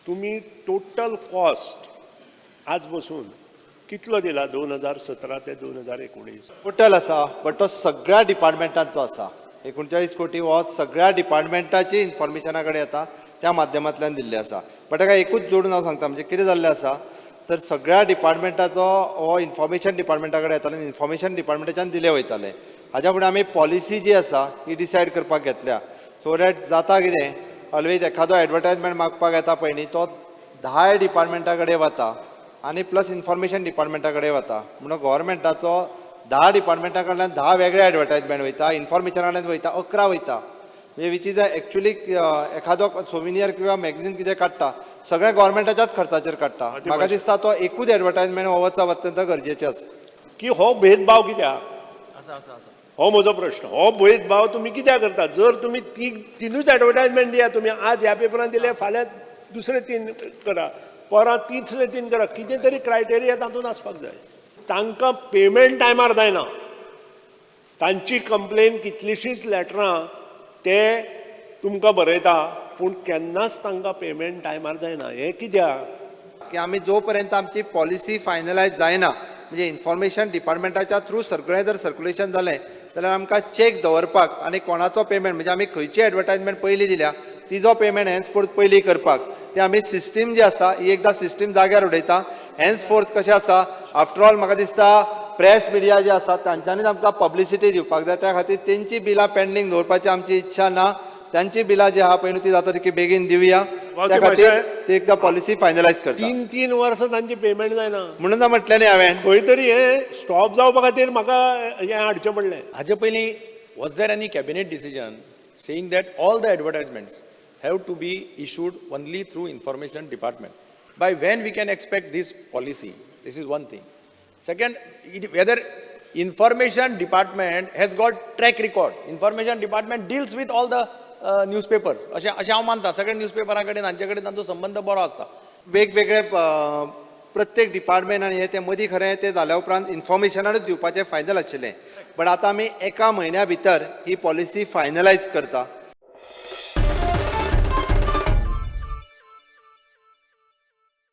तुम्ही total cost आज बसून कितलो दिला 2017 ते 2019? टोटल आसा, बट तो सगळ्या डिपार्टमेंटांचो आसा. 39 कोटी हो सगळ्या डिपार्टमेंटाची इन्फॉर्मेशना कडेन येता, त्या माध्यमांतल्यान दिल्ले आसा. बट ताका एकूच जोडून हांव सांगता, म्हणजे कितें जाल्लें आसा तर सगळ्या डिपार्टमेंटाचो हो इन्फॉर्मेशन डिपार्टमेंटा कडेन येताले आनी इन्फॉर्मेशन डिपार्टमेंटाच्यान दिले वयताले. हाज्या फुडें आमी पॉलिसी जी आसा ही डिसायड करपाक घेतल्या, सो दॅट जाता कितें ऑलवेज एखादो एडवर्टायजमेंट मागपाक येता पळय न्ही, तो 10 डिपार्टमेंटा कडेन वता आनी प्लस इन्फॉर्मेशन डिपार्टमेंटा कडेन वता. म्हणून गव्हर्मेंटाचो 10 डिपार्टमेंटा कडल्यान 10 वेगळे एडवर्टायजमेंट वयता, इन्फॉर्मेशनांतल्यान वयता 11 वयता. म्हणजे विच इज एक्चुअली एखादो सोविनियर किंवा मॅगझीन कितें काडटा सगळ्या गव्हर्मेंटाच्याच खर्चाचेर काडटा. म्हाका दिसता तो एकूच एडवर्टायजमेंट हो वचप अत्यंत गरजेचें आसा. की हो भेदभाव कित्याक? हो म्हजो प्रश्न. हो भेदभाव तुम्ही कित्याक करता? जर तुम्ही तिनूच एडवर्टायजमेंट दिया, तुम्ही आज ह्या पेपरान दिले, फाल्यां दुसरे 3 करा, परत तिसरे 3 करा, कितें तरी क्रायटेरिया तातूंत आसपाक जाय. तांकां पेमेंट टायमार जायना. तांची कंप्लेन कितलीशींच लेटरां ते तुमकां बरयता, पूण केन्नाच तांकां पेमेंट टायमार जायना. हें कित्याक? की आमी जो पर्यंत आमची पॉलिसी फायनलायज जायना, म्हणजे इन्फॉर्मेशन डिपार्टमेंटाच्या थ्रू सगळें जर सर्क्युलेशन जालें जाल्यार आमकां चॅक दवरपाक आनी कोणाचो पेमेंट, म्हणजे आमी खंयची एडवर्टायजमेंट पयली दिल्या तिजो पेमेंट हेन्सफोर्थ पयली करपाक ते आमी सिस्टीम जी आसा ही एकदां सिस्टीम जाग्यार उडयता. हेन्सफोर्थ कशें आसा, आफ्टर ऑल म्हाका दिसता प्रेस मिडिया जे आसा तांच्यांनीच आमकां पब्लिसिटी दिवपाक जाय. त्या खातीर तेंची बिलां पेंडींग दवरपाची आमची इच्छा ना. त्यांची बिलां जी आहा पळय न्हू ती जाता तितकी बेगीन दिवया. त्या खातीर ती एकदां पॉलिसी फायनलायज करता. 3 वर्सां तांची पेमेंट जायना. म्हणून म्हटलें न्ही हांवें, खंय तरी हे स्टॉप जावपा खातीर म्हाका हें हाडचें पडलें. हाजे पयलीं was there any cabinet decision saying that all the advertisements have to be issued only through information department? By when we can expect this policy? This is one thing. Second, whether information department has got track record. Information department deals with all the newspapers. अशें हांव मानता. सगळे न्यूजपेपरा कडेन हांचे कडेन तांचो संबंध बरो आसता. वेगवेगळे प्रत्येक डिपार्टमेंट आनी हे ते मदीं खरें ते जाल्या उपरांत इन्फॉर्मेशनानूच दिवपाचें फायनल आशिल्लें. बट आतां आमी एका म्हयन्या भितर ही पॉलिसी फायनलायज करता.